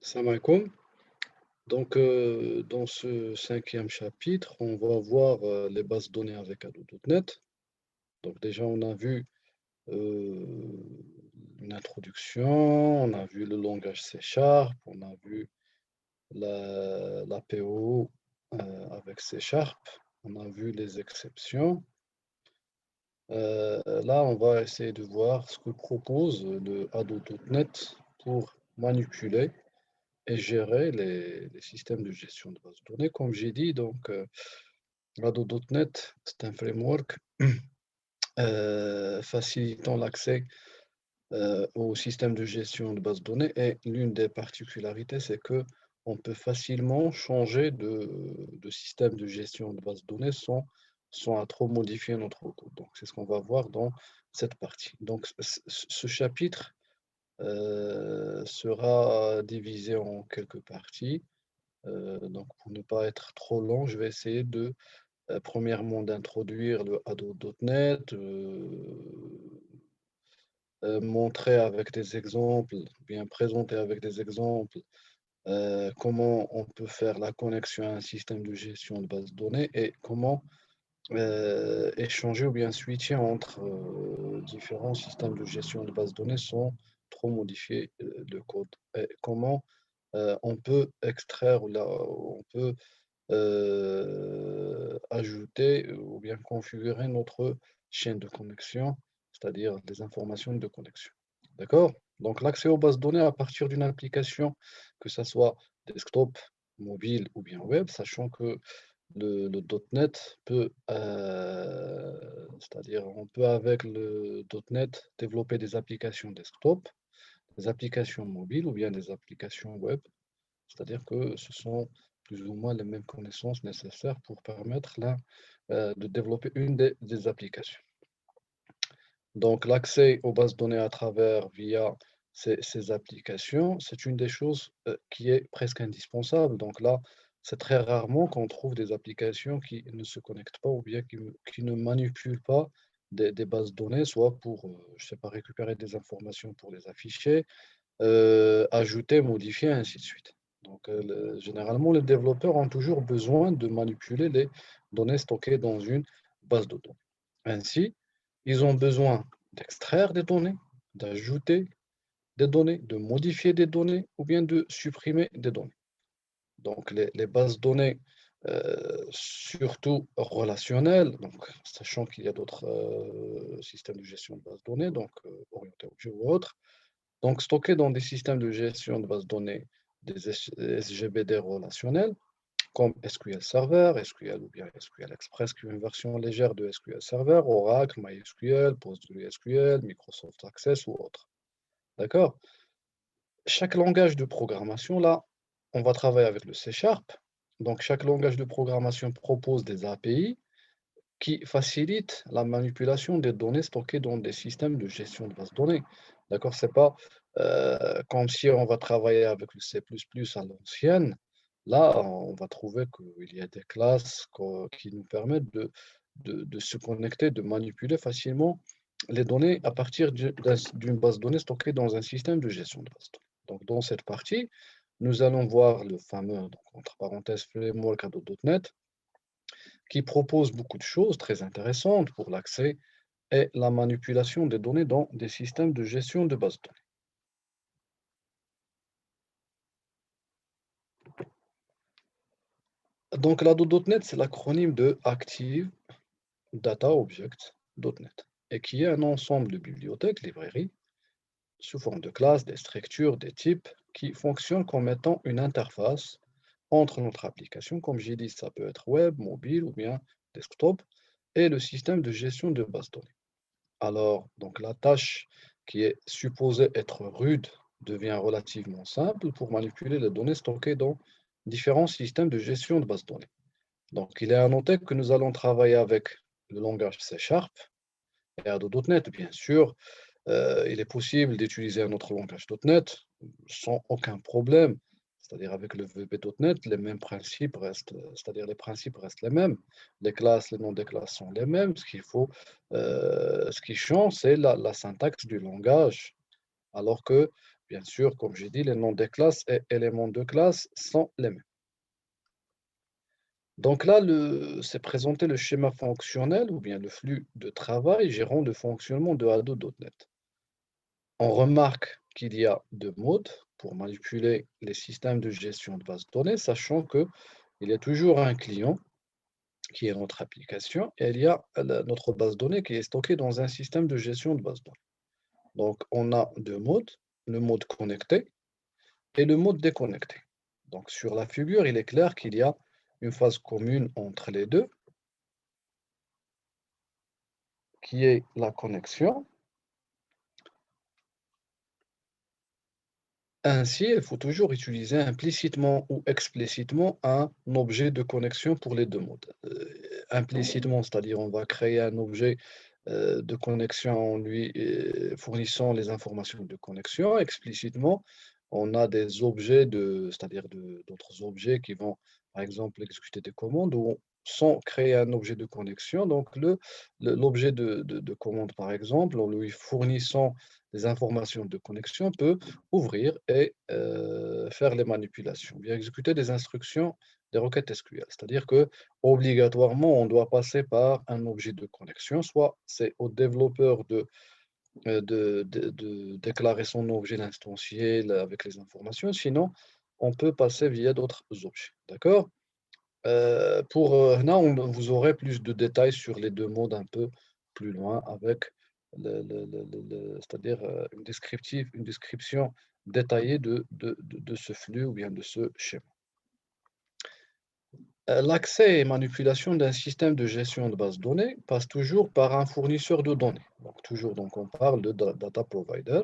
Salam alaikum. Donc, dans ce cinquième chapitre, on va voir les bases de données avec Ado.NET. Donc, déjà, on a vu euh, une introduction, on a vu le langage C Sharp, on a vu l'APO avec C Sharp, on a vu les exceptions. Là, on va essayer de voir ce que propose le Ado.NET pour manipuler et gérer les systèmes de gestion de base de données. Comme j'ai dit, donc, Ado.NET, c'est un framework facilitant l'accès au système de gestion de base de données. Et l'une des particularités, c'est que on peut facilement changer de système de gestion de base de données sans à trop modifier notre code. Donc, c'est ce qu'on va voir dans cette partie. Donc, ce chapitre sera divisé en quelques parties. Donc, pour ne pas être trop long, je vais essayer premièrement, d'introduire le Ado.NET, montrer avec des exemples, bien présenter avec des exemples comment on peut faire la connexion à un système de gestion de base de données et comment échanger ou bien switcher entre différents systèmes de gestion de base de données sans trop modifier le code. Et comment on peut extraire ou là, on peut ajouter ou bien configurer notre chaîne de connexion, c'est-à-dire les informations de connexion. D'accord? Donc, l'accès aux bases de données à partir d'une application, que ce soit desktop, mobile ou bien web, sachant que le .NET peut, c'est-à-dire on peut avec le .NET développer des applications desktop, des applications mobiles ou bien des applications web, c'est-à-dire que ce sont plus ou moins les mêmes connaissances nécessaires pour permettre là, de développer une des applications. Donc, l'accès aux bases de données à travers via ces applications, c'est une des choses qui est presque indispensable. Donc là, c'est très rarement qu'on trouve des applications qui ne se connectent pas ou bien qui ne manipulent pas des bases de données, soit pour, je sais pas, récupérer des informations pour les afficher, ajouter, modifier, ainsi de suite. Donc, généralement, les développeurs ont toujours besoin de manipuler les données stockées dans une base de données. Ainsi, ils ont besoin d'extraire des données, d'ajouter des données, de modifier des données ou bien de supprimer des données. Donc, les bases de données, surtout relationnelles, donc, sachant qu'il y a d'autres systèmes de gestion de bases de données, donc orientés objets ou autres, donc, stocké dans des systèmes de gestion de base de données, des SGBD relationnels, comme SQL Server, SQL ou bien SQL Express, qui est une version légère de SQL Server, Oracle, MySQL, PostgreSQL, Microsoft Access ou autre. D'accord? Chaque langage de programmation, là, on va travailler avec le C Sharp. Donc, chaque langage de programmation propose des API qui facilite la manipulation des données stockées dans des systèmes de gestion de base de données. D'accord? C'est pas comme si on va travailler avec le C++ à l'ancienne. Là, on va trouver qu'il y a des classes qui nous permettent de se connecter, de manipuler facilement les données à partir d'une base de données stockée dans un système de gestion de base de données. Donc, dans cette partie, nous allons voir le fameux, donc, entre parenthèses, framework Ado.NET, qui propose beaucoup de choses très intéressantes pour l'accès et la manipulation des données dans des systèmes de gestion de base de données. Donc, l'ADO.NET, c'est l'acronyme de Active Data Object.NET et qui est un ensemble de bibliothèques, librairies, sous forme de classes, des structures, des types, qui fonctionnent comme étant une interface entre notre application, comme j'ai dit, ça peut être web, mobile ou bien desktop, et le système de gestion de base de données. Alors, donc la tâche qui est supposée être rude devient relativement simple pour manipuler les données stockées dans différents systèmes de gestion de base de données. Donc, il est à noter que nous allons travailler avec le langage C Sharp et Ado.NET, bien sûr. Il est possible d'utiliser un autre langage .NET sans aucun problème. C'est-à-dire avec le VB.NET, les mêmes principes restent, c'est-à-dire les principes restent les mêmes. Les classes, les noms des classes sont les mêmes. Ce qui change, c'est la syntaxe du langage. Alors que Bien sûr, comme j'ai dit, les noms des classes et éléments de classe sont les mêmes. Donc là, c'est présenté le schéma fonctionnel ou bien le flux de travail gérant le fonctionnement de Ado.NET. On remarque qu'il y a deux modes pour manipuler les systèmes de gestion de base de données, sachant qu'il y a toujours un client qui est notre application et il y a notre base de données qui est stockée dans un système de gestion de base de données. Donc, on a deux modes, le mode connecté et le mode déconnecté. Donc, sur la figure, il est clair qu'il y a une phase commune entre les deux, qui est la connexion. Ainsi, il faut toujours utiliser implicitement ou explicitement un objet de connexion pour les deux modes. Implicitement, c'est-à-dire on va créer un objet de connexion en lui fournissant les informations de connexion. Explicitement, on a des objets c'est-à-dire d'autres objets qui vont, par exemple, exécuter des commandes ou sans créer un objet de connexion. Donc, l'objet de commande, par exemple, en lui fournissant des informations de connexion, peut ouvrir et faire les manipulations, bien exécuter des instructions, des requêtes SQL. C'est-à-dire que obligatoirement, on doit passer par un objet de connexion, soit c'est au développeur de déclarer son objet d'instancier avec les informations, sinon on peut passer via d'autres objets. D'accord? Là, vous aurez plus de détails sur les deux modes un peu plus loin avec c'est-à-dire une description détaillée de ce flux ou bien de ce schéma. L'accès et manipulation d'un système de gestion de base de données passe toujours par un fournisseur de données. Donc on parle de data provider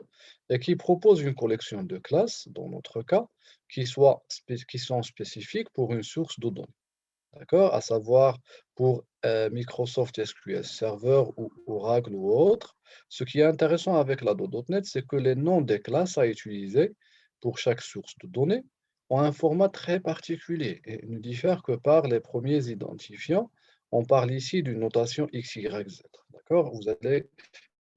et qui propose une collection de classes, dans notre cas, qui sont spécifiques pour une source de données. D'accord? À savoir pour Microsoft SQL Server ou Oracle ou autre. Ce qui est intéressant avec la .NET, c'est que les noms des classes à utiliser pour chaque source de données ont un format très particulier et ne diffèrent que par les premiers identifiants. On parle ici d'une notation XYZ. D'accord? Vous allez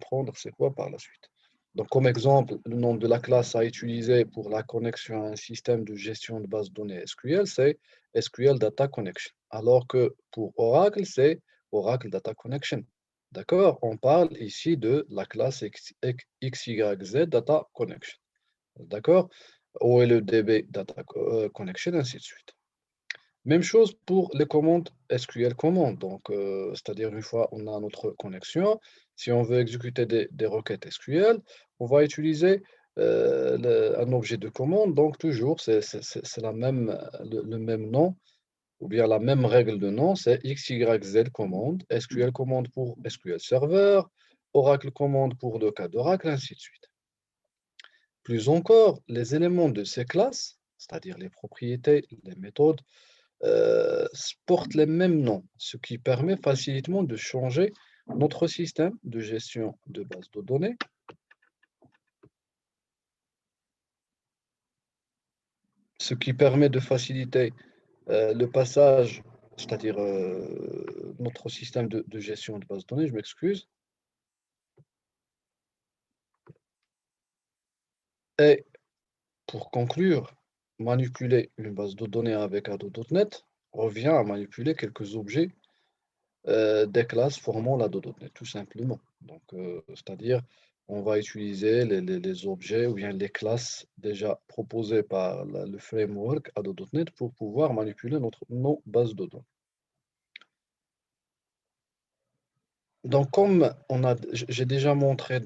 comprendre c'est quoi par la suite. Donc, comme exemple, le nom de la classe à utiliser pour la connexion à un système de gestion de base de données SQL, c'est SQL Data Connection. Alors que pour Oracle, c'est Oracle Data Connection. D'accord? On parle ici de la classe XYZ Data Connection. D'accord? OLEDB Data Connection, ainsi de suite. Même chose pour les commandes SQL commandes. Donc, c'est-à-dire une fois on a notre connexion, si on veut exécuter des requêtes SQL, on va utiliser un objet de commande. Donc, toujours, c'est le même nom ou bien la même règle de nom, c'est XYZ commande, SQL commande pour SQL Server, Oracle commande pour le cas d'Oracle, ainsi de suite. Plus encore, les éléments de ces classes, c'est-à-dire les propriétés, les méthodes, portent les mêmes noms, ce qui permet facilement de changer notre système de gestion de base de données. Ce qui permet de faciliter le passage, c'est-à-dire notre système de gestion de base de données, je m'excuse. Et pour conclure, manipuler une base de données avec Ado.NET revient à manipuler quelques objets des classes formant la .NET, tout simplement. Donc, c'est-à-dire, on va utiliser les objets ou bien les classes déjà proposées par le framework Ado.NET pour pouvoir manipuler nos bases de données. Donc, comme j'ai déjà montré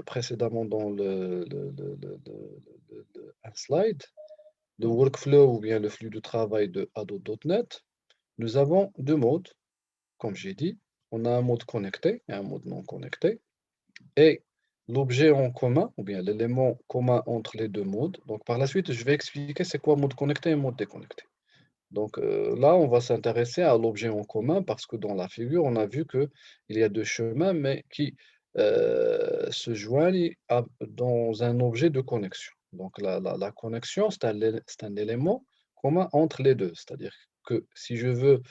précédemment dans un slide, le workflow ou bien le flux de travail de Ado.NET, nous avons deux modes. Comme j'ai dit, on a un mode connecté et un mode non connecté. Et l'objet en commun, ou bien l'élément commun entre les deux modes. Donc, par la suite, je vais expliquer c'est quoi mode connecté et mode déconnecté. Donc, là, on va s'intéresser à l'objet en commun parce que dans la figure, on a vu qu'il y a deux chemins, mais qui se joignent dans un objet de connexion. Donc, la connexion, c'est un élément commun entre les deux. C'est-à-dire que si je veux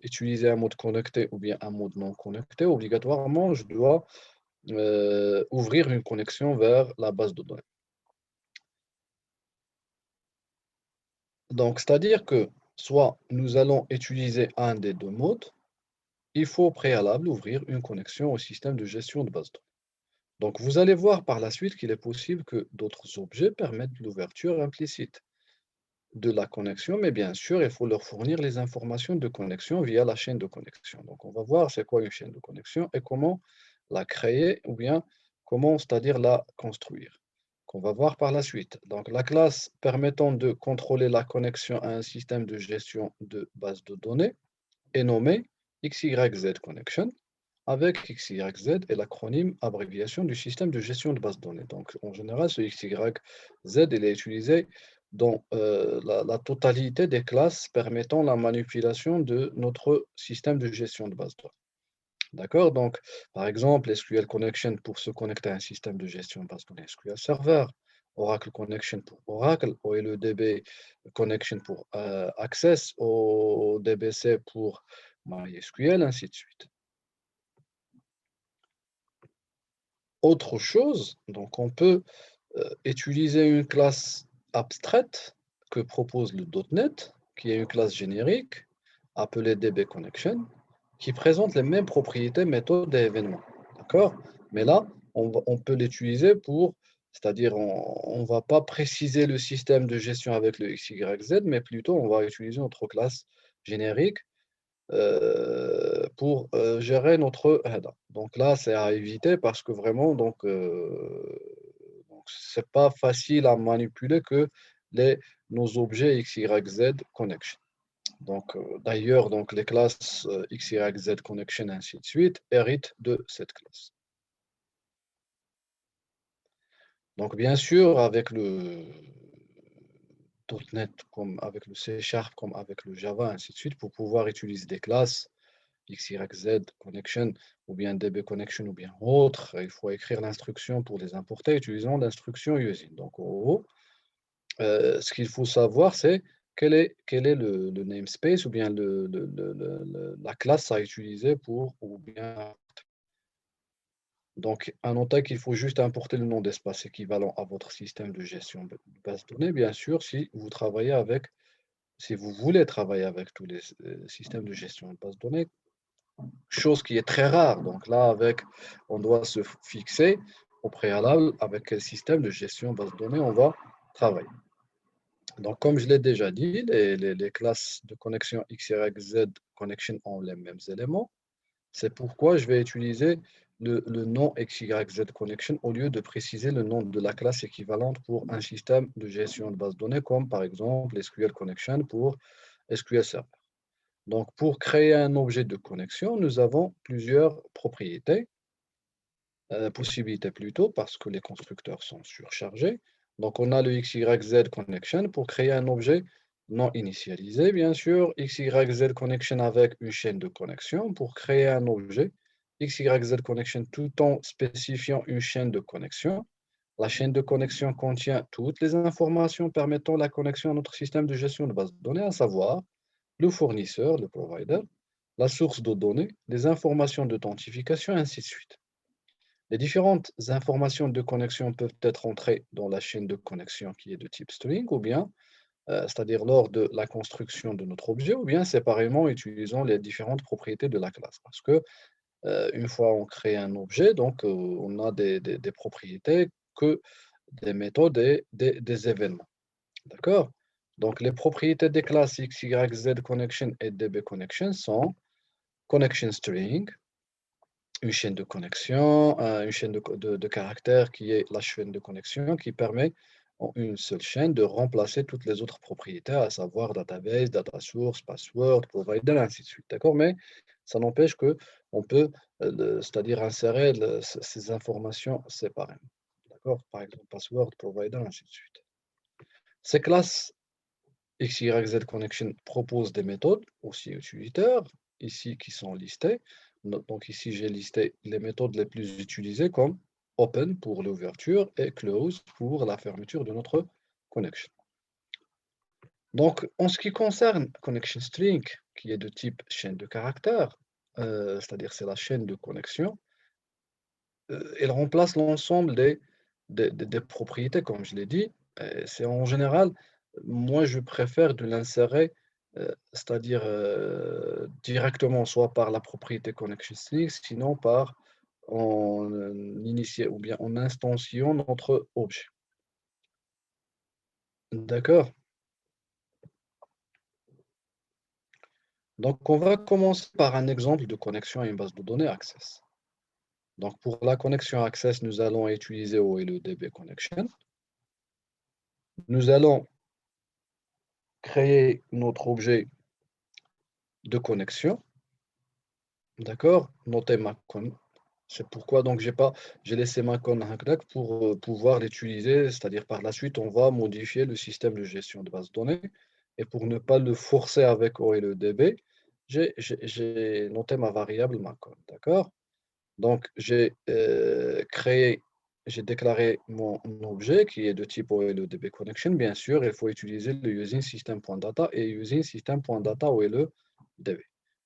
utiliser un mode connecté ou bien un mode non connecté, obligatoirement, je dois ouvrir une connexion vers la base de données. Donc, c'est-à-dire que soit nous allons utiliser un des deux modes, il faut au préalable ouvrir une connexion au système de gestion de base de données. Donc, vous allez voir par la suite qu'il est possible que d'autres objets permettent l'ouverture implicite de la connexion, mais bien sûr, il faut leur fournir les informations de connexion via la chaîne de connexion. Donc, on va voir c'est quoi une chaîne de connexion et comment la créer ou bien comment, c'est-à-dire la construire, qu'on va voir par la suite. Donc, la classe permettant de contrôler la connexion à un système de gestion de base de données est nommée XYZ Connection, avec XYZ est l'acronyme abréviation du système de gestion de base de données. Donc, en général, ce XYZ, il est utilisé dans la totalité des classes permettant la manipulation de notre système de gestion de base de données. D'accord? Donc, par exemple, SQL Connection pour se connecter à un système de gestion de base de données SQL Server, Oracle Connection pour Oracle, OLEDB Connection pour Access, ODBC pour MySQL, ainsi de suite. Autre chose, donc on peut utiliser une classe abstraite que propose le .NET, qui est une classe générique appelée DB Connection, qui présente les mêmes propriétés, méthodes et événements. D'accord? Mais là, on peut l'utiliser pour, c'est-à-dire on ne va pas préciser le système de gestion avec le XYZ, mais plutôt on va utiliser notre classe générique pour gérer notre header. Donc là, c'est à éviter parce que vraiment, c'est pas facile à manipuler que nos objets XYZ connection. Donc, d'ailleurs, donc, les classes XYZ connection, ainsi de suite, héritent de cette classe. Donc, bien sûr, avec le .NET, comme avec le C Sharp, comme avec le Java, ainsi de suite, pour pouvoir utiliser des classes XYZ connection, ou bien DB connection, ou bien autre, il faut écrire l'instruction pour les importer utilisant l'instruction usine. Donc, en gros, ce qu'il faut savoir, c'est quel est le namespace ou bien la classe à utiliser pour, ou bien. Donc, à noter qu'il faut juste importer le nom d'espace équivalent à votre système de gestion de base de données, bien sûr, si vous voulez travailler avec tous les systèmes de gestion de base de données, chose qui est très rare. Donc là, on doit se fixer au préalable avec quel système de gestion de base de données on va travailler. Donc, comme je l'ai déjà dit, les classes de connexion XYZ connection ont les mêmes éléments. C'est pourquoi je vais utiliser le nom XYZ connection au lieu de préciser le nom de la classe équivalente pour un système de gestion de base de données, comme par exemple SQL connection pour SQL Server. Donc, pour créer un objet de connexion, nous avons plusieurs propriétés, possibilités plutôt, parce que les constructeurs sont surchargés. Donc, on a le XYZ connection pour créer un objet non initialisé, bien sûr. XYZ connection avec une chaîne de connexion pour créer un objet. XYZ connection tout en spécifiant une chaîne de connexion. La chaîne de connexion contient toutes les informations permettant la connexion à notre système de gestion de base de données, à savoir le fournisseur, le provider, la source de données, les informations d'authentification, ainsi de suite. Les différentes informations de connexion peuvent être entrées dans la chaîne de connexion qui est de type string, ou bien, c'est-à-dire lors de la construction de notre objet, ou bien séparément utilisant les différentes propriétés de la classe. Parce que une fois on crée un objet, donc on a des propriétés que des méthodes et des événements. D'accord? Donc, les propriétés des classes XYZ connection et DB connection sont connection string, une chaîne de connexion, une chaîne de caractères qui est la chaîne de connexion qui permet en une seule chaîne de remplacer toutes les autres propriétés, à savoir database, data source, password, provider, ainsi de suite. D'accord? Mais ça n'empêche que on peut, c'est-à-dire insérer ces informations séparément. D'accord? Par exemple, password, provider, ainsi de suite. Ces classes XYZ Connection propose des méthodes aussi utilisateurs, ici qui sont listées. Donc ici, j'ai listé les méthodes les plus utilisées comme Open pour l'ouverture et Close pour la fermeture de notre connection. Donc, en ce qui concerne Connection String, qui est de type chaîne de caractères, c'est-à-dire c'est la chaîne de connexion, elle remplace l'ensemble des propriétés, comme je l'ai dit. C'est en général, moi, je préfère de l'insérer, c'est-à-dire directement, soit par la propriété connection string, sinon par en initié ou bien en instantiant notre objet. D'accord? Donc, on va commencer par un exemple de connexion à une base de données Access. Donc, pour la connexion Access, nous allons utiliser OLEDB Connection. Nous allons créer notre objet de connexion. D'accord? Notez Macon. C'est pourquoi donc j'ai laissé Macon Hackdack pour pouvoir l'utiliser, c'est-à-dire par la suite, on va modifier le système de gestion de base de données. Et pour ne pas le forcer avec OLEDB, j'ai noté ma variable Macon. D'accord? Donc, j'ai déclaré mon objet qui est de type OLEDB connection. Bien sûr, il faut utiliser le using system.data et using system.data OLEDB.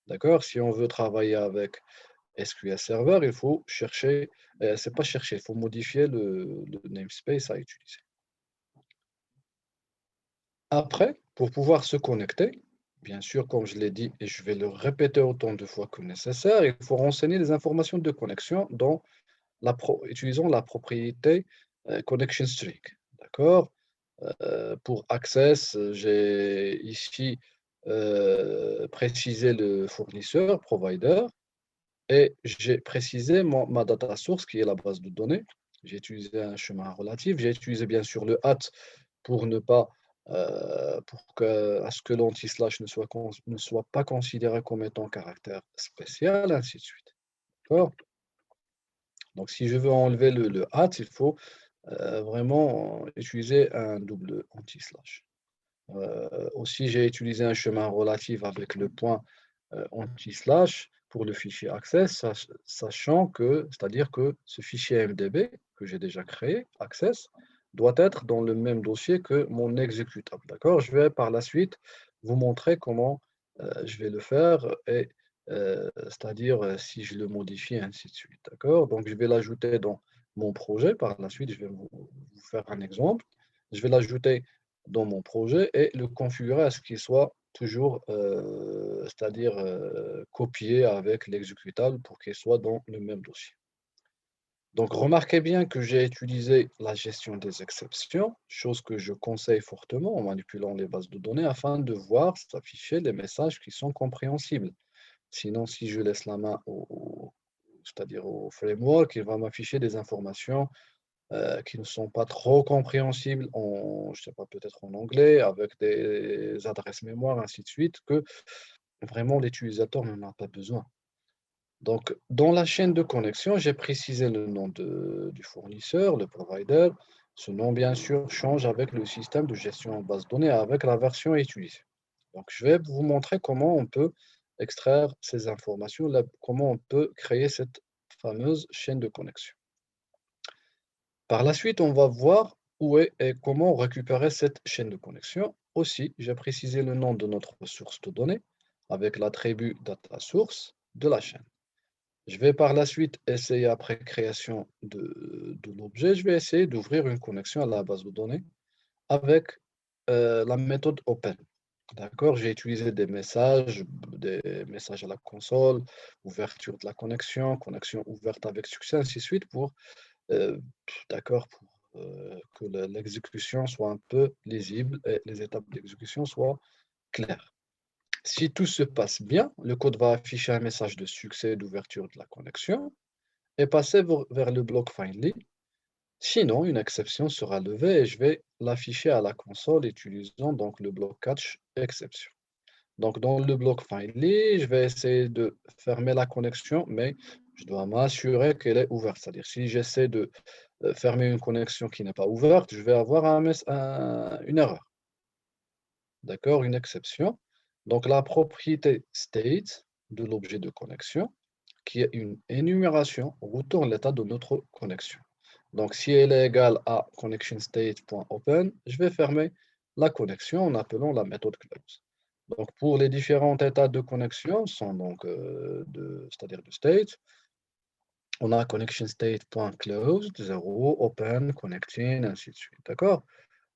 D'accord? Si on veut travailler avec SQL Server, il faut chercher, c'est pas chercher, il faut modifier le namespace à utiliser. Après, pour pouvoir se connecter, bien sûr, comme je l'ai dit, et je vais le répéter autant de fois que nécessaire, il faut renseigner les informations de connexion dans utilisons la propriété connection string. D'accord? Pour Access, j'ai ici précisé le fournisseur, provider, et j'ai précisé ma data source qui est la base de données. J'ai utilisé un chemin relatif. J'ai utilisé bien sûr le at pour ne pas pour que, à ce que l'anti-slash ne soit pas considéré comme étant caractère spécial, ainsi de suite. D'accord? Donc, si je veux enlever le at, il faut vraiment utiliser un double anti-slash. Aussi, j'ai utilisé un chemin relatif avec le point anti-slash pour le fichier access, sachant que, c'est-à-dire que ce fichier MDB que j'ai déjà créé, access, doit être dans le même dossier que mon exécutable. D'accord? Je vais par la suite vous montrer comment je vais le faire et c'est-à-dire si je le modifie, ainsi de suite. D'accord? Donc, je vais l'ajouter dans mon projet. Par la suite, je vais vous faire un exemple. Je vais l'ajouter dans mon projet et le configurer à ce qu'il soit toujours, c'est-à-dire copié avec l'exécutable pour qu'il soit dans le même dossier. Donc, remarquez bien que j'ai utilisé la gestion des exceptions, chose que je conseille fortement en manipulant les bases de données afin de voir s'afficher les messages qui sont compréhensibles. Sinon, si je laisse la main c'est-à-dire au framework, il va m'afficher des informations qui ne sont pas trop compréhensibles en, je sais pas, peut-être en anglais, avec des adresses mémoire, ainsi de suite, que vraiment l'utilisateur n'en a pas besoin. Donc, dans la chaîne de connexion, j'ai précisé le nom du fournisseur, le provider. Ce nom, bien sûr, change avec le système de gestion en base de données, avec la version utilisée. Donc, je vais vous montrer comment on peut extraire ces informations, comment on peut créer cette fameuse chaîne de connexion. Par la suite, on va voir où est et comment récupérer cette chaîne de connexion. Aussi, j'ai précisé le nom de notre source de données avec l'attribut data source de la chaîne. Je vais par la suite essayer, après création de l'objet, je vais essayer d'ouvrir une connexion à la base de données avec la méthode open. D'accord? J'ai utilisé des messages à la console, ouverture de la connexion, connexion ouverte avec succès, ainsi de suite, pour euh, d'accord, pour que l'exécution soit un peu lisible et les étapes d'exécution soient claires. Si tout se passe bien, le code va afficher un message de succès d'ouverture de la connexion et passer vers le bloc finally. Sinon, une exception sera levée et je vais l'afficher à la console utilisant donc le bloc catch exception. Donc, dans le bloc finally, je vais essayer de fermer la connexion, mais je dois m'assurer qu'elle est ouverte. C'est-à-dire, si j'essaie de fermer une connexion qui n'est pas ouverte, je vais avoir une erreur. D'accord? Une exception. Donc, la propriété state de l'objet de connexion, qui est une énumération, retourne l'état de notre connexion. Donc, si elle est égale à connectionState.open, je vais fermer la connexion en appelant la méthode close. Donc, pour les différents états de connexion, sont donc c'est-à-dire de state, on a connection state.closed, 0, open, connecting, ainsi de suite. D'accord?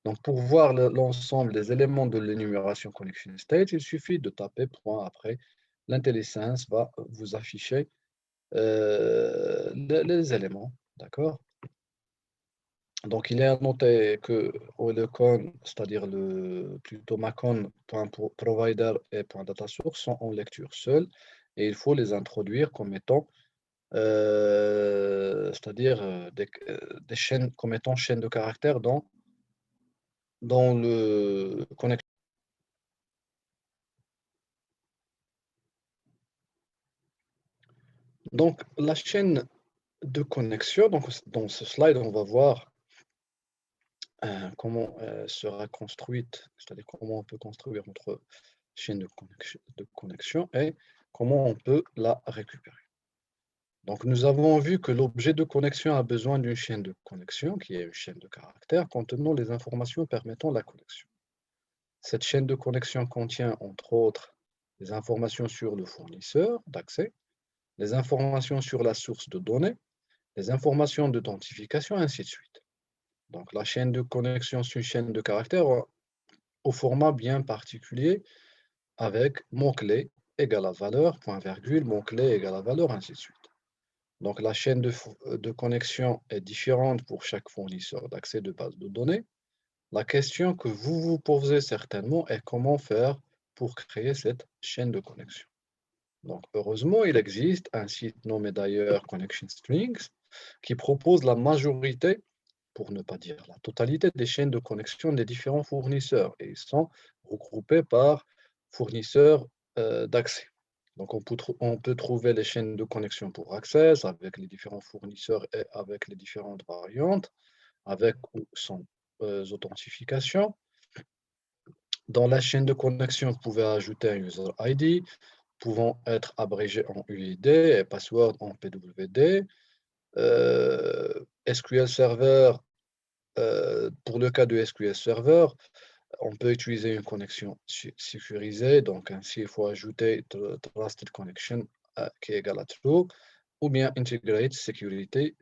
Donc, pour voir l'ensemble des éléments de l'énumération connection state, il suffit de taper point après. L'intelligence va vous afficher les éléments. D'accord? Donc, il est à noter que le con, c'est-à-dire plutôt macon.provider et .dataSource sont en lecture seule et il faut les introduire comme étant, c'est-à-dire des chaînes, comme étant chaîne de caractères dans le connecteur. Donc, la chaîne de connexion, donc, dans ce slide, on va voir comment sera construite, c'est-à-dire comment on peut construire notre chaîne de connexion et comment on peut la récupérer. Donc, nous avons vu que l'objet de connexion a besoin d'une chaîne de connexion, qui est une chaîne de caractères contenant les informations permettant la connexion. Cette chaîne de connexion contient, entre autres, les informations sur le fournisseur d'accès, les informations sur la source de données, les informations d'authentification, ainsi de suite. Donc, la chaîne de connexion, c'est une chaîne de caractères au format bien particulier avec mot-clé égale à valeur, point virgule, mot-clé égale à valeur, ainsi de suite. Donc, la chaîne de connexion est différente pour chaque fournisseur d'accès de base de données. La question que vous vous posez certainement est comment faire pour créer cette chaîne de connexion. Donc, heureusement, il existe un site nommé d'ailleurs Connection Strings qui propose la majorité, pour ne pas dire la totalité, des chaînes de connexion des différents fournisseurs et ils sont regroupés par fournisseurs d'accès. Donc, on peut trouver les chaînes de connexion pour Access avec les différents fournisseurs et avec les différentes variantes, avec ou sans authentification. Dans la chaîne de connexion, vous pouvez ajouter un user ID, pouvant être abrégé en UID et password en PWD. SQL Server, pour le cas de SQL Server, on peut utiliser une connexion sécurisée, donc ainsi il faut ajouter Trusted Connection qui est égal à True, ou bien Integrate Security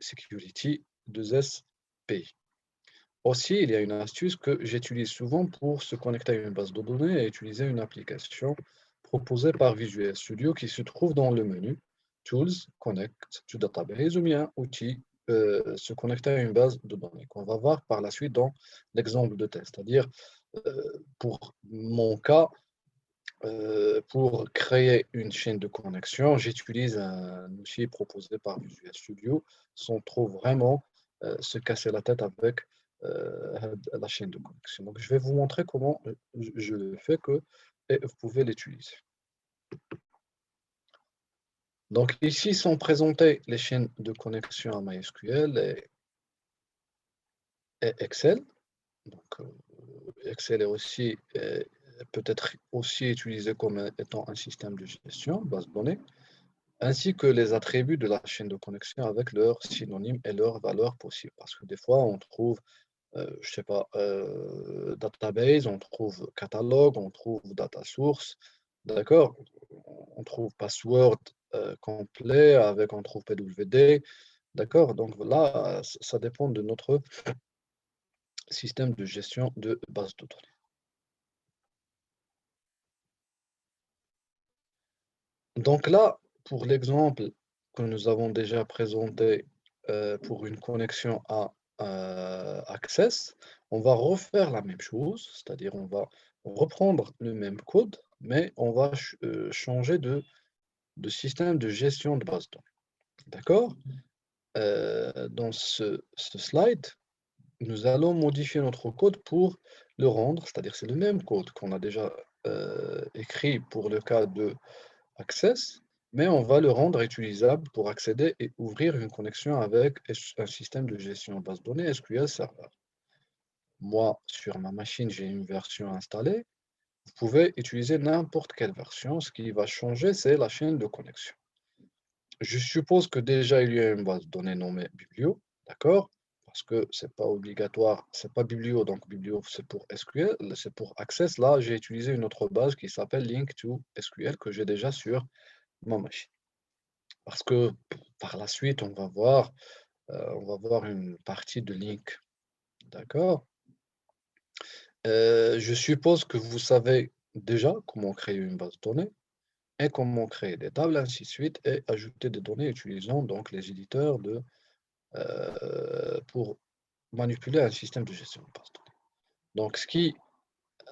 2SP. Aussi, il y a une astuce que j'utilise souvent pour se connecter à une base de données et utiliser une application proposée par Visual Studio qui se trouve dans le menu Tools, Connect to Database ou bien Outils, se connecter à une base de données qu'on va voir par la suite dans l'exemple de test. C'est-à-dire, pour mon cas, pour créer une chaîne de connexion, j'utilise un outil proposé par Visual Studio sans trop vraiment se casser la tête avec la chaîne de connexion. Donc, je vais vous montrer comment je le fais et vous pouvez l'utiliser. Donc, ici sont présentées les chaînes de connexion à MySQL et Excel. Donc, Excel est aussi peut-être aussi utilisé comme étant un système de gestion, base de données, ainsi que les attributs de la chaîne de connexion avec leurs synonymes et leurs valeurs possibles. Parce que des fois, on trouve, je sais pas, database, on trouve catalogue, on trouve data source, d'accord? On trouve password complet, avec on trouve PWD, d'accord? Donc là, ça dépend de notre système de gestion de base de données. Donc là, pour l'exemple que nous avons déjà présenté pour une connexion à Access, on va refaire la même chose, c'est-à-dire on va reprendre le même code, mais on va changer de système de gestion de base de données. D'accord? Dans ce slide, nous allons modifier notre code pour le rendre, c'est-à-dire c'est le même code qu'on a déjà écrit pour le cas de Access, mais on va le rendre utilisable pour accéder et ouvrir une connexion avec un système de gestion base de données SQL Server. Moi, sur ma machine, j'ai une version installée. Vous pouvez utiliser n'importe quelle version. Ce qui va changer, c'est la chaîne de connexion. Je suppose que déjà, il y a une base de données nommée Biblio, d'accord? Parce que ce n'est pas obligatoire, c'est pas Biblio, donc Biblio, c'est pour SQL, c'est pour Access. Là, j'ai utilisé une autre base qui s'appelle Link to SQL que j'ai déjà sur ma machine. Parce que par la suite, on va voir une partie de link. D'accord? Je suppose que vous savez déjà comment créer une base de données et comment créer des tables, ainsi de suite, et ajouter des données utilisant donc les éditeurs pour manipuler un système de gestion de base de données. Donc, ce qui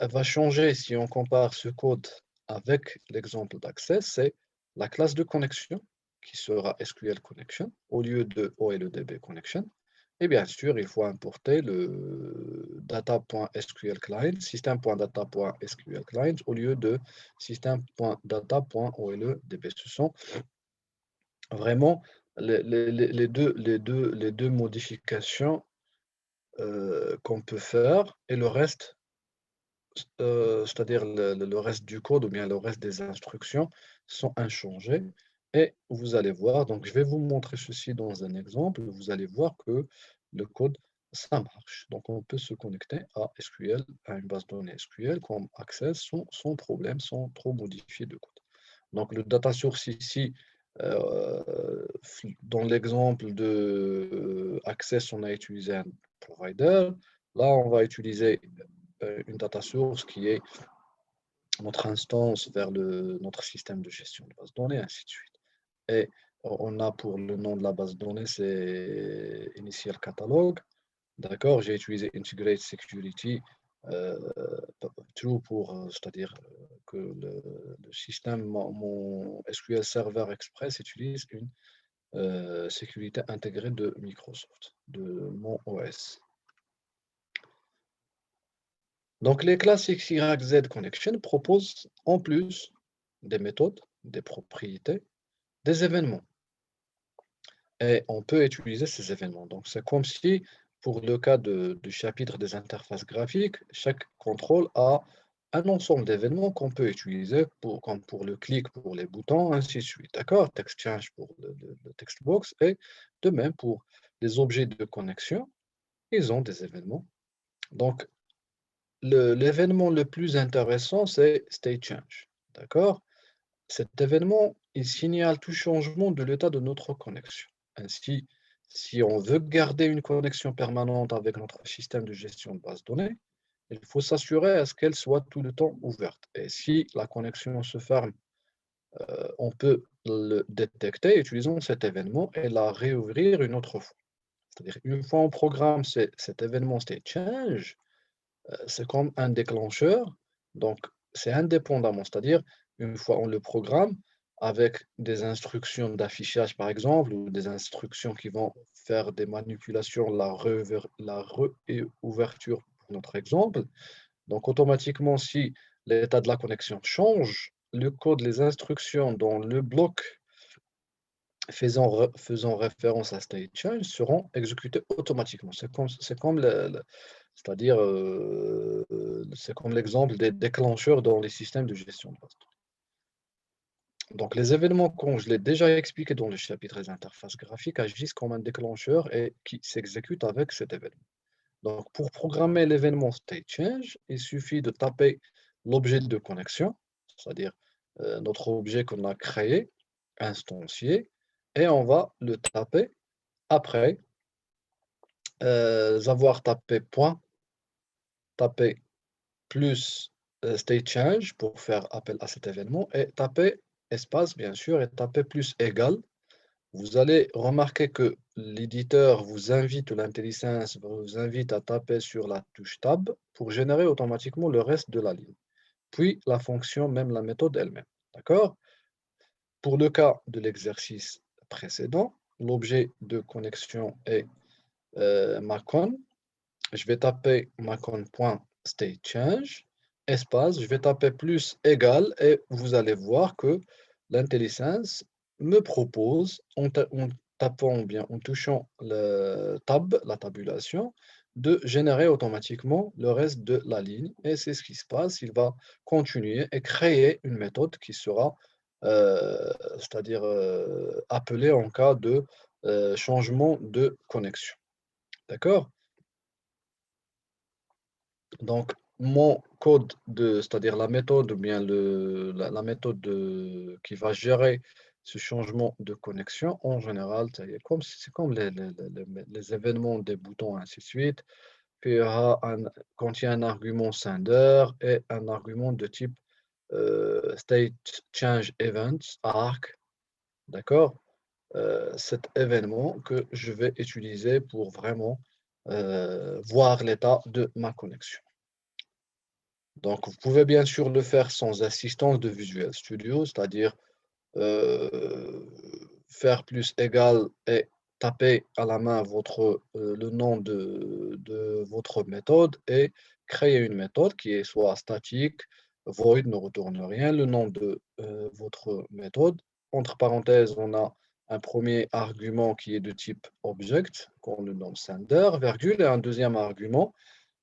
va changer si on compare ce code avec l'exemple d'accès, c'est la classe de connexion qui sera SQL Connection au lieu de OLEDB Connection. Et bien sûr, il faut importer le data.sql client, system.data.sql client au lieu de system.data.oledb. Ce sont vraiment les deux modifications qu'on peut faire et le reste, c'est-à-dire le reste du code ou bien le reste des instructions sont inchangés. Et vous allez voir, donc je vais vous montrer ceci dans un exemple. Vous allez voir que le code, ça marche. Donc on peut se connecter à SQL, à une base de données SQL comme Access sans problème, sans trop modifier de code. Donc le data source ici, dans l'exemple de Access, on a utilisé un provider. Là, on va utiliser une data source qui est notre instance vers notre système de gestion de base de données, ainsi de suite. Et on a pour le nom de la base de données, c'est Initial Catalog. D'accord, j'ai utilisé Integrate Security euh, True c'est-à-dire que le système, mon SQL Server Express utilise une sécurité intégrée de Microsoft, de mon OS. Donc, les classes XYZ Connection proposent en plus des méthodes, des propriétés, des événements. Et on peut utiliser ces événements. Donc, c'est comme si, pour le cas du chapitre des interfaces graphiques, chaque contrôle a un ensemble d'événements qu'on peut utiliser comme pour le clic, pour les boutons, ainsi de suite. D'accord? Text change pour le text box et de même pour les objets de connexion, ils ont des événements. Donc, l'événement le plus intéressant, c'est state change. D'accord? Cet événement, il signale tout changement de l'état de notre connexion. Ainsi, si on veut garder une connexion permanente avec notre système de gestion de base de données, il faut s'assurer à ce qu'elle soit tout le temps ouverte. Et si la connexion se ferme, on peut le détecter utilisant cet événement et la réouvrir une autre fois. C'est-à-dire, une fois on programme cet événement state change, c'est comme un déclencheur, donc c'est indépendamment, c'est-à-dire une fois on le programme avec des instructions d'affichage par exemple, ou des instructions qui vont faire des manipulations, la réouverture pour notre exemple, donc automatiquement si l'état de la connexion change, le code, les instructions dans le bloc faisant référence à state change seront exécutés automatiquement. C'est comme c'est-à-dire, c'est comme l'exemple des déclencheurs dans les systèmes de gestion de base. Donc, les événements, comme je l'ai déjà expliqué dans le chapitre des interfaces graphiques, agissent comme un déclencheur et qui s'exécute avec cet événement. Donc, pour programmer l'événement state change, il suffit de taper l'objet de connexion, c'est-à-dire notre objet qu'on a créé, instancié, et on va le taper après avoir tapé point, taper plus state change pour faire appel à cet événement et taper espace, bien sûr, et taper plus égal. Vous allez remarquer que l'éditeur vous invite, l'intelligence vous invite à taper sur la touche Tab pour générer automatiquement le reste de la ligne. Puis la fonction, même la méthode elle-même. D'accord? Pour le cas de l'exercice précédent, l'objet de connexion est Macon. Je vais taper macon.stateChange, espace, je vais taper plus égal et vous allez voir que l'intelligence me propose, en tapant ou bien en touchant le tab, la tabulation, de générer automatiquement le reste de la ligne. Et c'est ce qui se passe. Il va continuer et créer une méthode qui sera, c'est-à-dire appelée en cas de changement de connexion. D'accord? Donc, mon code c'est-à-dire la méthode ou bien la méthode qui va gérer ce changement de connexion, en général, c'est comme les événements des boutons, ainsi de suite. Puis contient un argument sender et un argument de type state change events, arc, d'accord? Cet événement que je vais utiliser pour vraiment voir l'état de ma connexion. Donc, vous pouvez bien sûr le faire sans assistance de Visual Studio, c'est-à-dire faire plus égal et taper à la main le nom de votre méthode et créer une méthode qui est soit statique, void ne retourne rien, le nom de votre méthode. Entre parenthèses, on a un premier argument qui est de type object, qu'on le nomme sender, virgule, et un deuxième argument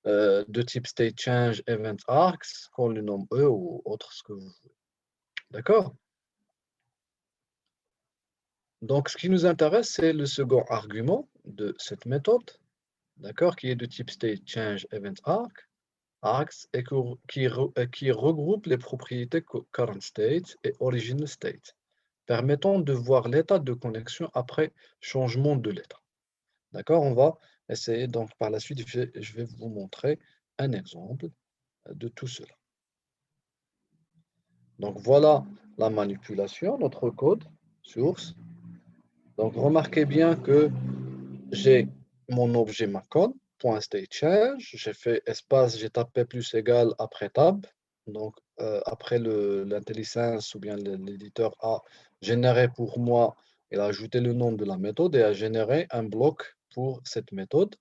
de type state change event arcs, qu'on le nomme E ou autre ce que vous voulez. D'accord? Donc, ce qui nous intéresse, c'est le second argument de cette méthode, d'accord, qui est de type state change event arcs, et qui regroupe les propriétés current state et original state, permettant de voir l'état de connexion après changement de l'état. D'accord, on va essayer, donc par la suite, je vais vous montrer un exemple de tout cela. Donc, voilà la manipulation, notre code source. Donc, remarquez bien que j'ai mon objet macon.stateChange, j'ai fait espace, j'ai tapé plus égal après tab. Donc, après l'intelligence ou bien l'éditeur a généré pour moi, il a ajouté le nom de la méthode et a généré un bloc pour cette méthode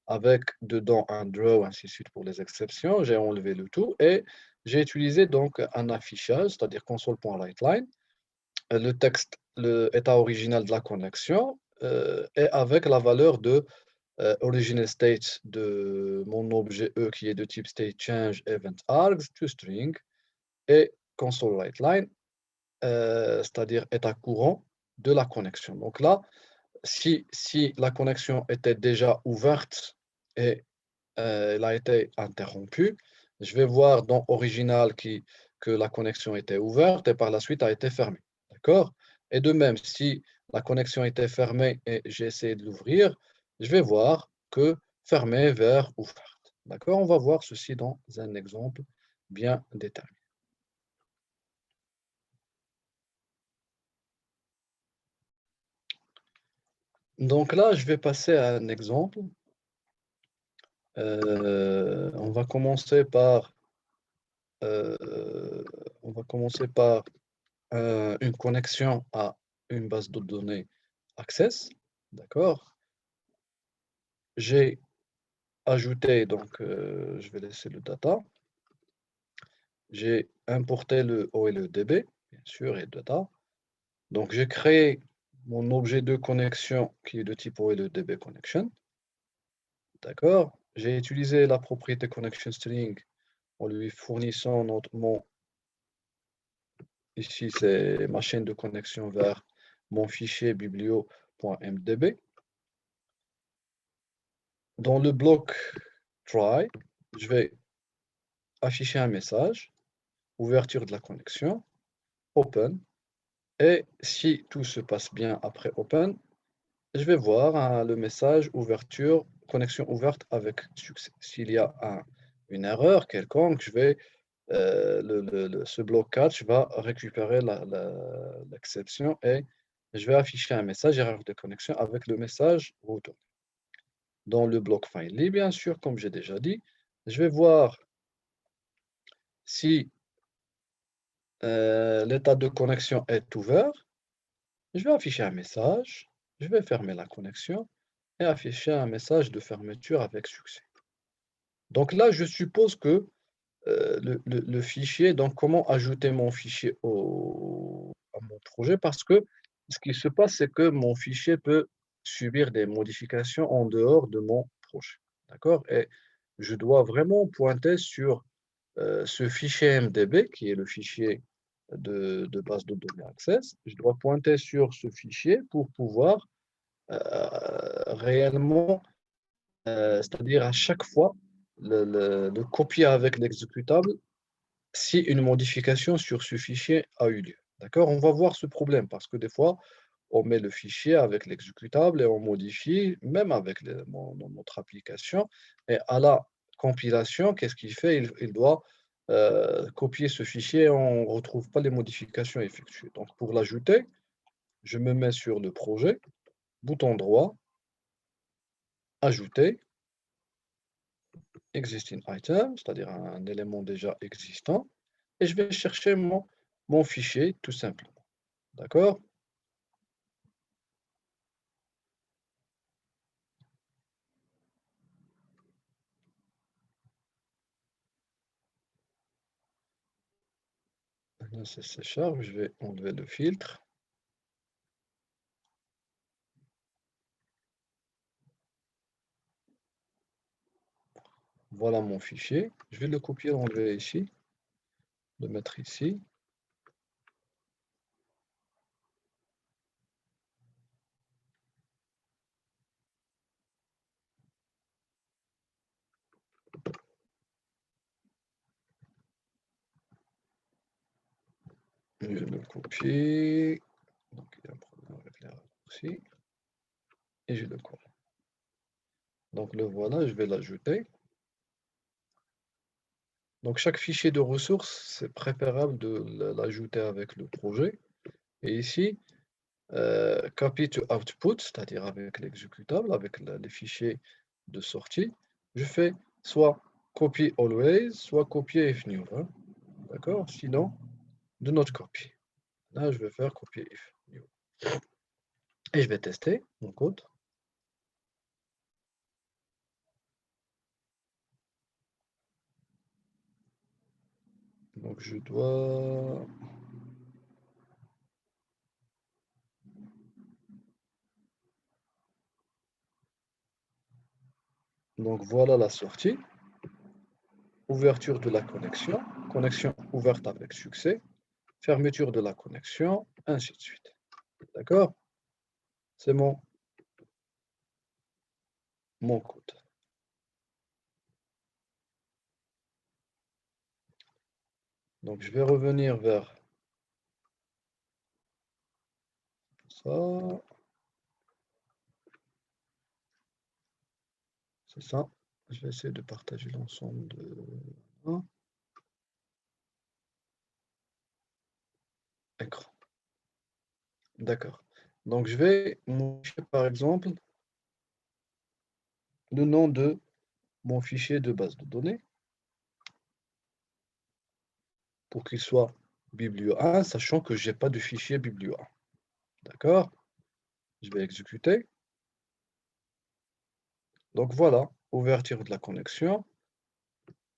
avec dedans un draw, ainsi de suite pour les exceptions. J'ai enlevé le tout et j'ai utilisé donc un affichage, c'est-à-dire console.writeLine, le texte, l'état original de la connexion et avec la valeur de original state de mon objet E qui est de type state change event args to string et console writeLine, c'est-à-dire état courant de la connexion. Donc là, si la connexion était déjà ouverte et elle a été interrompue, je vais voir dans original que la connexion était ouverte et par la suite a été fermée. D'accord? Et de même, si la connexion était fermée et j'ai essayé de l'ouvrir, je vais voir que fermée vers ouverte. D'accord? On va voir ceci dans un exemple bien déterminé. Donc là, je vais passer à un exemple. On va commencer par, euh, on va commencer par une connexion à une base de données Access. D'accord? J'ai ajouté, donc je vais laisser le data. J'ai importé le OLEDB, bien sûr, et data. Donc j'ai créé mon objet de connexion qui est de type OLEDB connection. D'accord? J'ai utilisé la propriété connection string en lui fournissant ici c'est ma chaîne de connexion vers mon fichier biblio.mdb. Dans le bloc try, je vais afficher un message, ouverture de la connexion, open, et si tout se passe bien après open, je vais voir le message ouverture, connexion ouverte avec succès. S'il y a une erreur quelconque, ce bloc catch va récupérer l'exception et je vais afficher un message erreur de connexion avec le message retour. Dans le bloc finally, bien sûr, comme j'ai déjà dit, je vais voir si l'état de connexion est ouvert. Je vais afficher un message, je vais fermer la connexion et afficher un message de fermeture avec succès. Donc là, je suppose que le fichier, donc comment ajouter mon fichier à mon projet, parce que ce qui se passe, c'est que mon fichier peut subir des modifications en dehors de mon projet. D'accord? Et je dois vraiment pointer sur ce fichier MDB, qui est le fichier de base de données Access. Je dois pointer sur ce fichier pour pouvoir réellement, c'est-à-dire à chaque fois, copier avec l'exécutable si une modification sur ce fichier a eu lieu. D'accord? On va voir ce problème parce que des fois, on met le fichier avec l'exécutable et on modifie, même avec notre application. Et à la compilation, qu'est-ce qu'il fait? Il doit copier ce fichier et on ne retrouve pas les modifications effectuées. Donc, pour l'ajouter, je me mets sur le projet, bouton droit, ajouter, existing item, c'est-à-dire un élément déjà existant, et je vais chercher mon fichier tout simplement. D'accord? Là, c'est C Sharp, je vais enlever le filtre. Voilà mon fichier. Je vais le copier, l'enlever ici, le mettre ici. Je le copie. Donc, il y a un problème avec les raccourcis. Et je le colle. Donc, le voilà, je vais l'ajouter. Donc, chaque fichier de ressources, c'est préférable de l'ajouter avec le projet. Et ici, copy to output, c'est-à-dire avec l'exécutable, avec les fichiers de sortie, je fais soit copy always, soit copy if new. Hein, d'accord? Sinon, do not copy. Là, je vais faire copy if new. Et je vais tester mon code. Donc, je dois... Donc, voilà la sortie. Ouverture de la connexion. Connexion ouverte avec succès. Fermeture de la connexion, ainsi de suite. D'accord? C'est mon code. Donc, je vais revenir vers ça. C'est ça. Je vais essayer de partager l'ensemble de... écran. D'accord. Donc, je vais modifier, par exemple, le nom de mon fichier de base de données pour qu'il soit biblio1, sachant que je n'ai pas de fichier biblio1. D'accord? Je vais exécuter. Donc, voilà, ouverture de la connexion.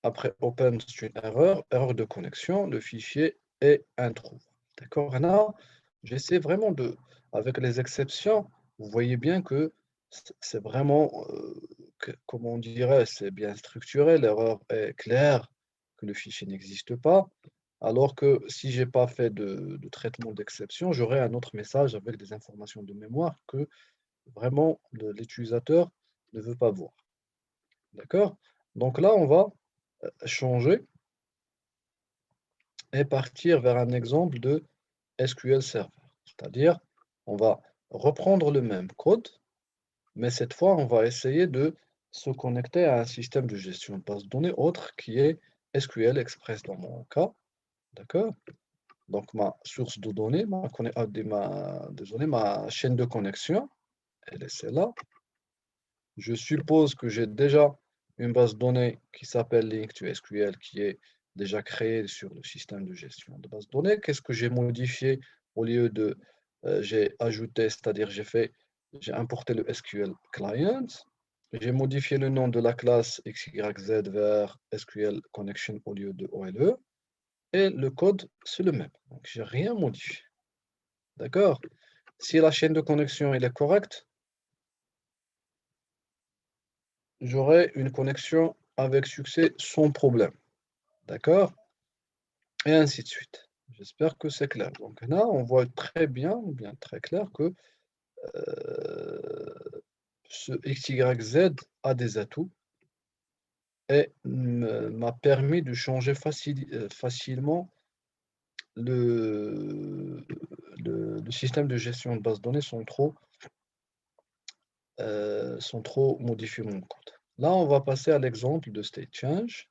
Après open, c'est une erreur de connexion, le fichier est introuvable. D'accord? Là, j'essaie vraiment de, avec les exceptions, vous voyez bien que c'est vraiment, comme on dirait, c'est bien structuré, l'erreur est claire, que le fichier n'existe pas, alors que si j'ai pas fait de traitement d'exception, j'aurai un autre message avec des informations de mémoire que vraiment l'utilisateur ne veut pas voir. D'accord? Donc là, on va changer et partir vers un exemple de SQL Server. C'est-à-dire, on va reprendre le même code, mais cette fois, on va essayer de se connecter à un système de gestion de base de données autre qui est SQL Express dans mon cas. D'accord? Donc, ma source de données, désolé, ma chaîne de connexion, elle est celle-là. Je suppose que j'ai déjà une base de données qui s'appelle Link2SQL qui est déjà créée sur le système de gestion de base de données. Qu'est-ce que j'ai modifié au lieu de j'ai ajouté, c'est-à-dire j'ai importé le SQL client, j'ai modifié le nom de la classe XYZ vers SQL connection au lieu de OLE et le code c'est le même. Donc j'ai rien modifié. D'accord? Si la chaîne de connexion elle est correcte, j'aurai une connexion avec succès sans problème. D'accord? Et ainsi de suite. J'espère que c'est clair. Donc là, on voit très bien, ou bien très clair que ce XYZ a des atouts et m'a permis de changer facilement le, le système de gestion de base de données sont trop modifiés mon code. Là, on va passer à l'exemple de state change.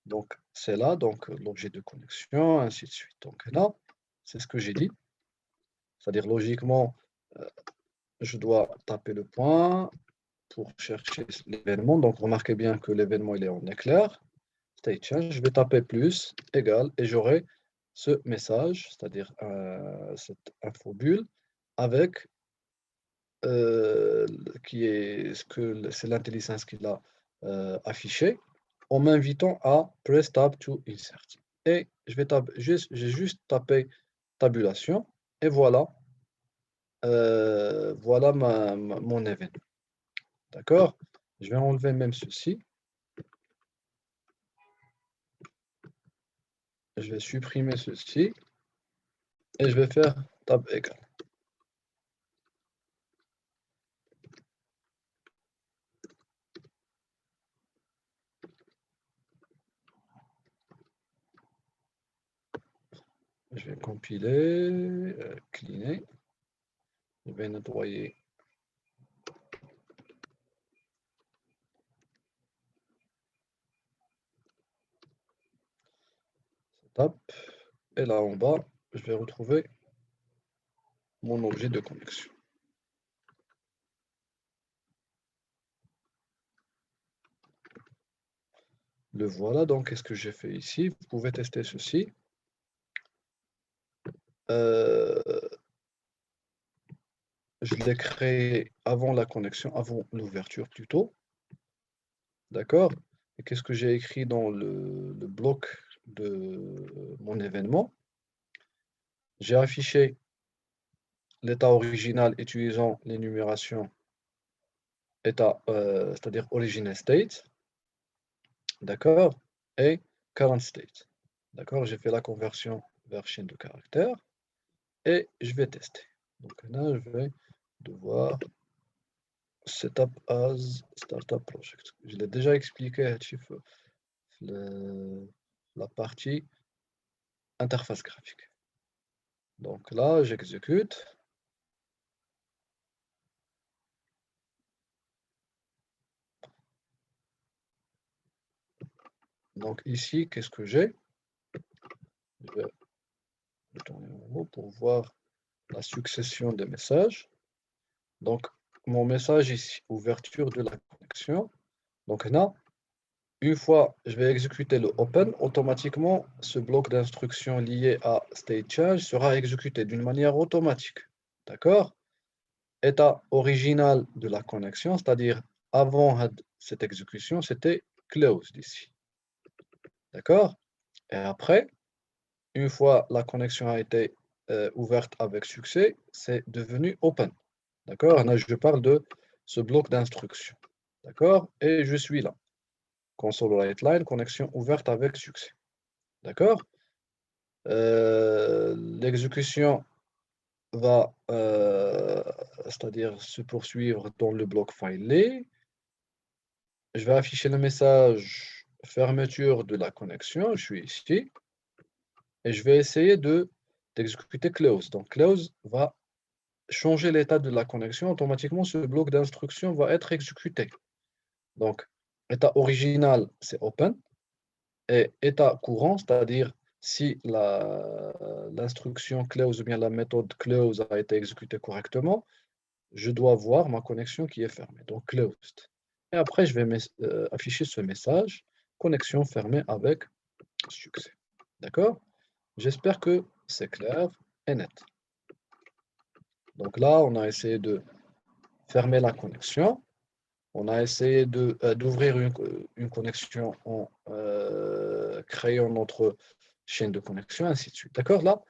Donc, c'est là, donc l'objet de connexion, ainsi de suite. Donc là, c'est ce que j'ai dit. C'est-à-dire, logiquement, je dois taper le point pour chercher l'événement. Donc, remarquez bien que l'événement, il est en éclair. State change, je vais taper plus, égal, et j'aurai ce message, c'est-à-dire cette info bulle, avec c'est l'intelligence qui l'a affiché, en m'invitant à press tab to insert. Et j'ai juste tapé tabulation, et voilà, voilà mon événement. D'accord? Je vais enlever même ceci. Je vais supprimer ceci. Et je vais faire tab égal. Je vais compiler, cleaner. Je vais nettoyer. Tab. Et là en bas, je vais retrouver mon objet de connexion. Le voilà, donc qu'est-ce que j'ai fait ici? Vous pouvez tester ceci. Je l'ai créé avant la connexion, avant l'ouverture plutôt. D'accord? Et qu'est-ce que j'ai écrit dans le bloc de mon événement? J'ai affiché l'état original utilisant l'énumération état, c'est-à-dire original state. D'accord? Et current state. D'accord? J'ai fait la conversion vers chaîne de caractères et je vais tester. Donc là, je vais devoir setup as startup project. Je l'ai déjà expliqué la partie interface graphique. Donc là, j'exécute. Donc ici, qu'est-ce que j'ai? Je vais retourner en haut pour voir la succession des messages. Donc, mon message ici, ouverture de la connexion. Donc là, une fois je vais exécuter le open, automatiquement, ce bloc d'instructions lié à state change sera exécuté d'une manière automatique. D'accord? État original de la connexion, c'est-à-dire avant cette exécution, c'était closed ici. D'accord? Et après, une fois la connexion a été ouverte avec succès, c'est devenu open. D'accord? Là, je parle de ce bloc d'instructions. D'accord? Et je suis là. Console write line, connexion ouverte avec succès. D'accord? L'exécution va, c'est-à-dire se poursuivre dans le bloc filer. Je vais afficher le message fermeture de la connexion. Je suis ici. Et je vais essayer d'exécuter close. Donc, close va changer l'état de la connexion. Automatiquement, ce bloc d'instruction va être exécuté. Donc, état original, c'est open. Et état courant, c'est-à-dire si l'instruction close ou bien la méthode close a été exécutée correctement, je dois voir ma connexion qui est fermée, donc closed. Et après, je vais afficher ce message, connexion fermée avec succès. D'accord? J'espère que c'est clair et net. Donc là, on a essayé de fermer la connexion. On a essayé d'ouvrir une connexion en créant notre chaîne de connexion, ainsi de suite. D'accord? Là,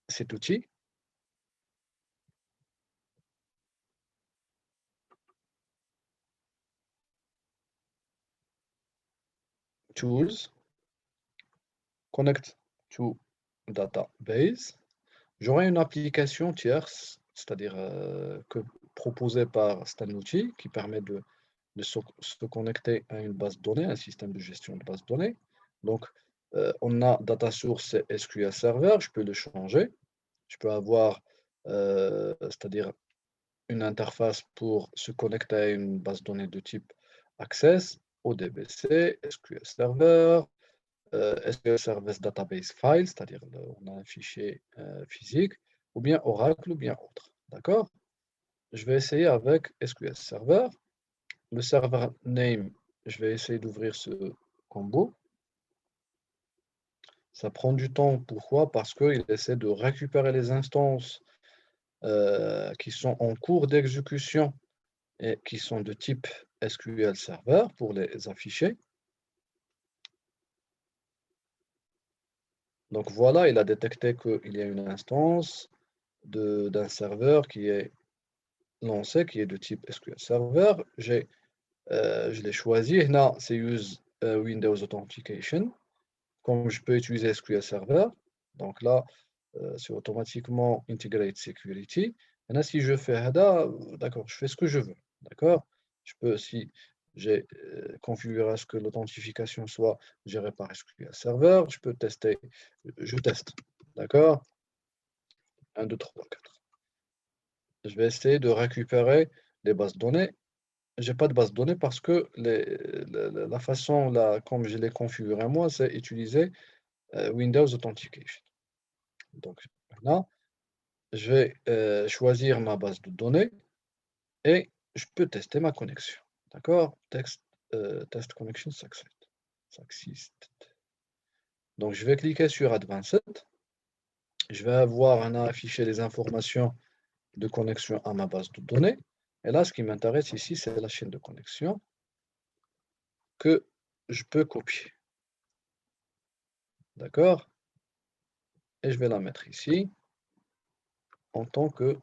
cet outil, Tools, Connect to Database. J'aurai une application tierce c'est-à-dire proposé par c'est un outil qui permet de se connecter à une base de données, un système de gestion de base de données. Donc, on a data source et SQL Server, je peux le changer. Je peux avoir, c'est-à-dire une interface pour se connecter à une base de données de type Access, ODBC, SQL Server, SQL Service Database File, c'est-à-dire on a un fichier physique, ou bien Oracle, ou bien autre. D'accord? Je vais essayer avec SQL Server. Le server name, je vais essayer d'ouvrir ce combo. Ça prend du temps. Pourquoi? Parce qu'il essaie de récupérer les instances qui sont en cours d'exécution et qui sont de type SQL Server pour les afficher. Donc voilà, il a détecté qu'il y a une instance d'un serveur qui est lancé, qui est de type SQL Server. Je l'ai choisi. Là, c'est Use Windows Authentication. Comme je peux utiliser SQL Server, donc là, c'est automatiquement Integrate Security. Maintenant, si je fais HADA, d'accord, je fais ce que je veux. D'accord? Je peux, si j'ai configuré à ce que l'authentification soit gérée par SQL Server, je peux tester, je teste. D'accord? 1, 2, 3, 4. Je vais essayer de récupérer les bases de données. Je n'ai pas de base de données parce que la façon, comme je l'ai configuré moi, c'est utiliser Windows Authentication. Donc maintenant, je vais choisir ma base de données et je peux tester ma connexion. D'accord? Test connection success. Donc je vais cliquer sur Advanced. Je vais avoir affiché les informations de connexion à ma base de données. Et là, ce qui m'intéresse ici, c'est la chaîne de connexion que je peux copier. D'accord? Et je vais la mettre ici en tant que,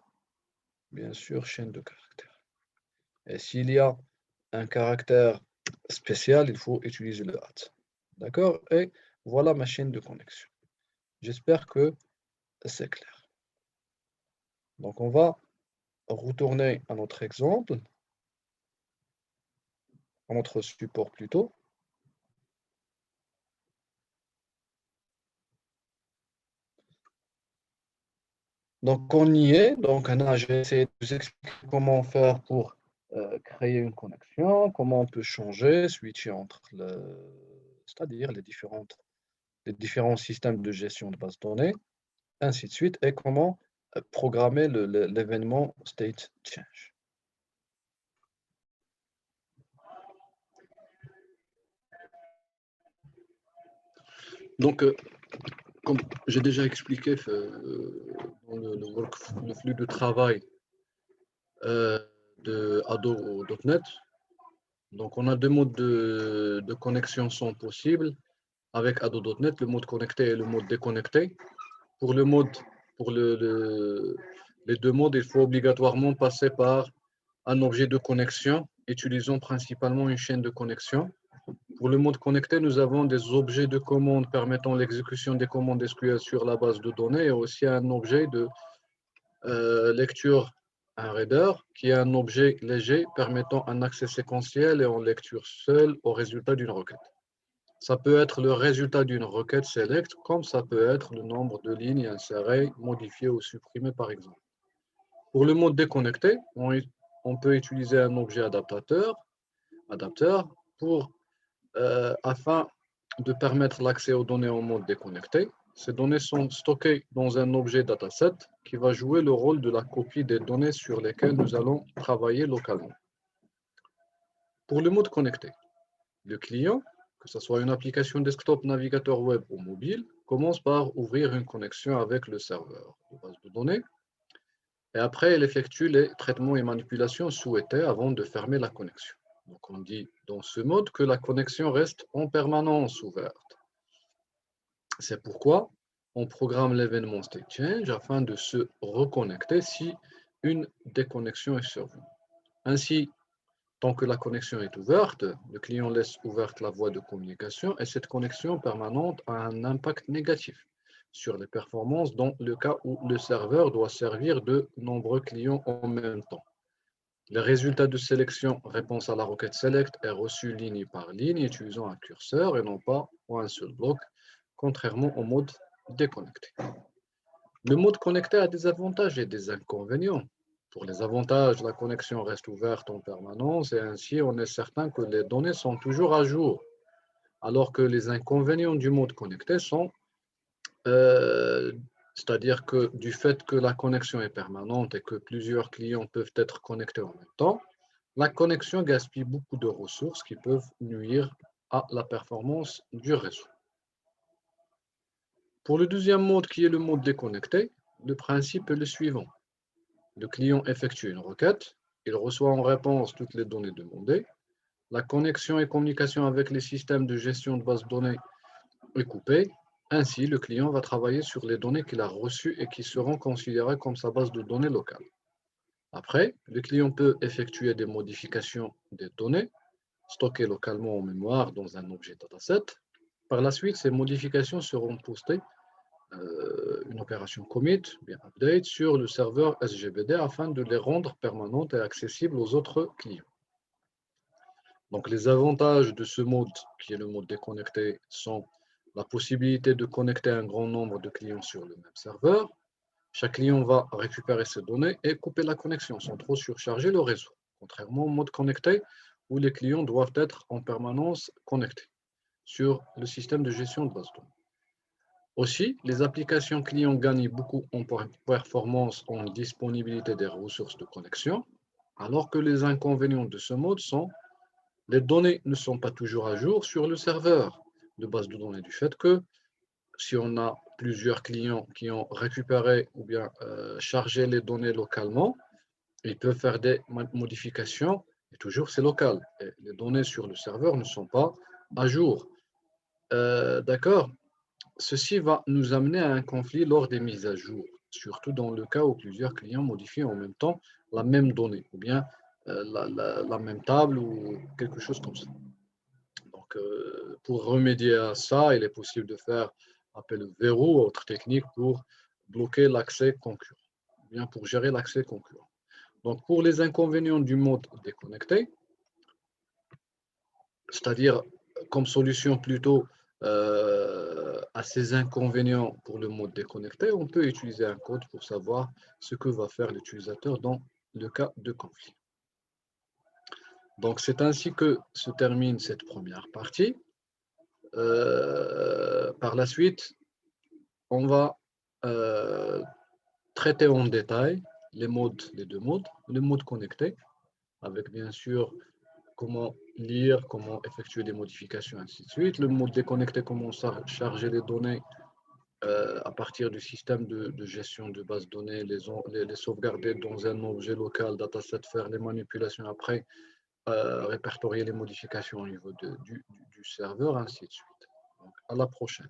bien sûr, chaîne de caractères. Et s'il y a un caractère spécial, il faut utiliser le @ D'accord? Et voilà ma chaîne de connexion. J'espère que c'est clair. Donc, on va retourner à notre exemple, à notre support plutôt. Donc, on y est. Donc, Anna, je vais essayer de vous expliquer comment faire pour créer une connexion, comment on peut changer, switcher entre c'est-à-dire les différents systèmes de gestion de base de données, ainsi de suite, et comment programmer l'événement state change. Donc, comme j'ai déjà expliqué dans le flux de travail de Ado.NET, donc on a deux modes de connexion sont possibles avec Ado.NET, le mode connecté et le mode déconnecté. Pour le mode, pour les deux modes, il faut obligatoirement passer par un objet de connexion, utilisant principalement une chaîne de connexion. Pour le mode connecté, nous avons des objets de commande permettant l'exécution des commandes SQL sur la base de données et aussi un objet de lecture, un reader, qui est un objet léger permettant un accès séquentiel et en lecture seule au résultat d'une requête. Ça peut être le résultat d'une requête select, comme ça peut être le nombre de lignes insérées, modifiées ou supprimées, par exemple. Pour le mode déconnecté, on peut utiliser un objet adaptateur afin de permettre l'accès aux données en mode déconnecté. Ces données sont stockées dans un objet dataset qui va jouer le rôle de la copie des données sur lesquelles nous allons travailler localement. Pour le mode connecté, le client, que ce soit une application desktop, navigateur web ou mobile, commence par ouvrir une connexion avec le serveur de base de données et après, elle effectue les traitements et manipulations souhaités avant de fermer la connexion. Donc, on dit dans ce mode que la connexion reste en permanence ouverte. C'est pourquoi on programme l'événement state change afin de se reconnecter si une déconnexion est survenue. Ainsi, tant que la connexion est ouverte, le client laisse ouverte la voie de communication et cette connexion permanente a un impact négatif sur les performances dans le cas où le serveur doit servir de nombreux clients en même temps. Les résultats de sélection réponse à la requête select est reçu ligne par ligne utilisant un curseur et non pas un seul bloc, contrairement au mode déconnecté. Le mode connecté a des avantages et des inconvénients. Pour les avantages, la connexion reste ouverte en permanence et ainsi on est certain que les données sont toujours à jour, alors que les inconvénients du mode connecté sont, euh, c'est-à-dire que du fait que la connexion est permanente et que plusieurs clients peuvent être connectés en même temps, la connexion gaspille beaucoup de ressources qui peuvent nuire à la performance du réseau. Pour le deuxième mode, qui est le mode déconnecté, le principe est le suivant. Le client effectue une requête, il reçoit en réponse toutes les données demandées. La connexion et communication avec les systèmes de gestion de base de données est coupée. Ainsi, le client va travailler sur les données qu'il a reçues et qui seront considérées comme sa base de données locale. Après, le client peut effectuer des modifications des données stockées localement en mémoire dans un objet dataset. Par la suite, ces modifications seront postées une opération commit, bien update, sur le serveur SGBD afin de les rendre permanentes et accessibles aux autres clients. Donc les avantages de ce mode, qui est le mode déconnecté, sont la possibilité de connecter un grand nombre de clients sur le même serveur. Chaque client va récupérer ses données et couper la connexion sans trop surcharger le réseau, contrairement au mode connecté où les clients doivent être en permanence connectés sur le système de gestion de base de données. Aussi, les applications clients gagnent beaucoup en performance, en disponibilité des ressources de connexion, alors que les inconvénients de ce mode sont les données ne sont pas toujours à jour sur le serveur de base de données, du fait que si on a plusieurs clients qui ont récupéré ou bien chargé les données localement, ils peuvent faire des modifications et toujours c'est local. Et les données sur le serveur ne sont pas à jour. D'accord? Ceci va nous amener à un conflit lors des mises à jour, surtout dans le cas où plusieurs clients modifient en même temps la même donnée, ou bien la même table ou quelque chose comme ça. Donc, pour remédier à ça, il est possible de faire appel au verrou ou autre technique pour bloquer l'accès concurrent, ou bien pour gérer l'accès concurrent. Donc, pour les inconvénients du mode déconnecté, c'est-à-dire comme solution plutôt à ces inconvénients pour le mode déconnecté, on peut utiliser un code pour savoir ce que va faire l'utilisateur dans le cas de conflit. Donc c'est ainsi que se termine cette première partie. Par la suite, on va traiter en détail les deux modes, le mode connecté, avec bien sûr comment lire, comment effectuer des modifications, ainsi de suite. Le mode déconnecté, comment charger les données à partir du système de gestion de base de données, les sauvegarder dans un objet local, dataset, faire les manipulations après, répertorier les modifications au niveau du serveur, ainsi de suite. Donc, à la prochaine.